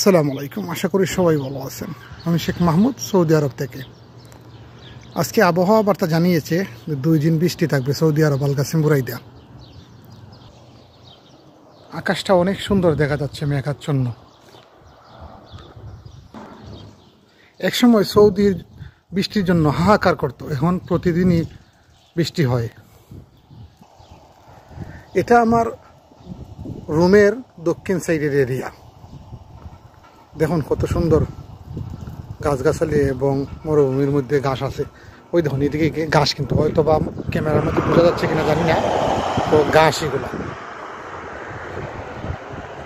আসসালামু আলাইকুম, আশা করি সবাই ভালো আছেন। আমি শেখ মাহমুদ, সৌদি আরব থেকে। আজকে আবহাওয়া বার্তা জানিয়েছে যে 2 দিন বৃষ্টি থাকবে সৌদি আরব আল কাসিম বুরাইদা। আকাশটা অনেক সুন্দর দেখা যাচ্ছে মেঘাচ্ছন্ন। একসময় সৌদির বৃষ্টির জন্য হাহাকার করত, এখন প্রতিদিনই বৃষ্টি হয়। এটা আমার রুমের দক্ষিণ সাইডের এরিয়া। দেখুন কত সুন্দর গাছগাছালি এবং মরুভূমির মধ্যে ঘাস আছে। ওই দেখুন এদিকে ঘাস, কিন্তু হয়তো বা ক্যামেরার মধ্যে বোঝা যাচ্ছে কিনা জানি না, তো ঘাস এগুলা।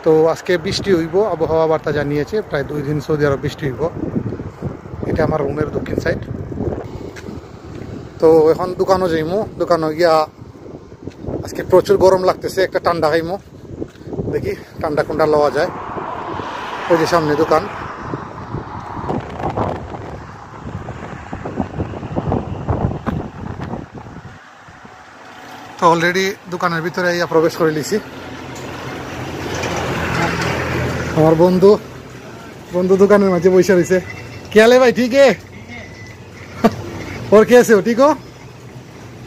তো আজকে বৃষ্টি হইব, আবহাওয়া বার্তা জানিয়েছে প্রায় 2 দিন সৌদি আরব বৃষ্টি হইব। এটা আমার রুমের দক্ষিণ সাইড। তো এখন দোকানও যাইমো, দোকানও গিয়া আজকে প্রচুর গরম লাগতেছে, একটা ঠান্ডা খাইমো, দেখি ঠান্ডা কুন্ডা লওয়া যায়। ওই যে সামনে দোকান। তো অলরেডি দোকানের ভিতরে প্রবেশ করে নিয়েছি। আমার বন্ধু দোকানের মাঝে বসে রয়েছে। কে আলে ভাই? ঠিক ওর কে আছে? ঠিক।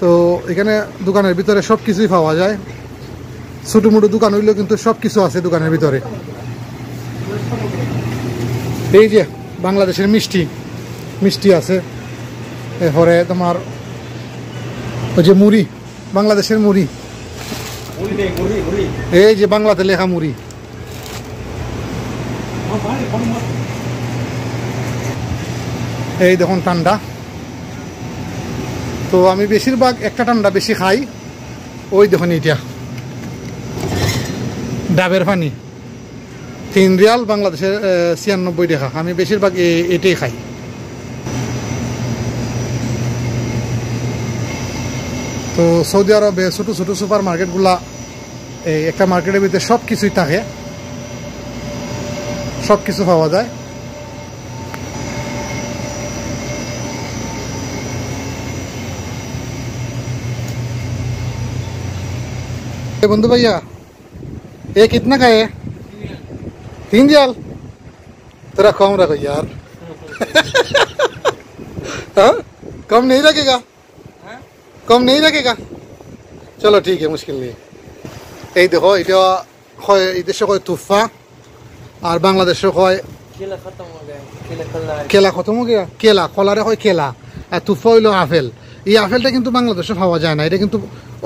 তো এখানে দোকানের ভিতরে সব কিছুই পাওয়া যায়। ছোটো মোটো দোকান হইলেও কিন্তু সব কিছু আছে দোকানের ভিতরে। এই যে বাংলাদেশের মিষ্টি আছে, এরপরে তোমার ওই যে মুড়ি, বাংলাদেশের মুড়ি, এই যে বাংলাতে লেখা মুড়ি। এই দেখুন ঠান্ডা। তো আমি বেশিরভাগ একটা ঠান্ডা বেশি খাই। ওই দেখুন এটা ডাবের পানি, 3 রিয়াল, বাংলাদেশের 96 টাকা। আমি বেশিরভাগ এটাই খাই। তো সৌদি আরবে ছোটো ছোটো সুপার মার্কেটগুলা, এই একটা মার্কেটের ভিতরে সব কিছুই থাকে, সব কিছু পাওয়া যায়। বন্ধু ভাইয়া, ये कितना का है? 3 रियाल। तेरा कम रखो यार। हाँ, कम नहीं रखेगा? कम नहीं रखेगा? चलो ठीक है, मुश्किल नहीं। এই দেখো, এটা হয় এই দেশে হয় তুফা, আর বাংলাদেশে হয় কেলা। খতম হয়ে গেয়া কেলা, কলারে হয় কেলা, আর তুফা হইলো আপেল। এই আপেলটা কিন্তু বাংলাদেশে পাওয়া যায় না। এটা কিন্তু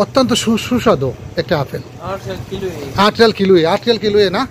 অত্যন্ত সুস্বাদু একটা apple. 8 Real kilo, 8 Real kilo না।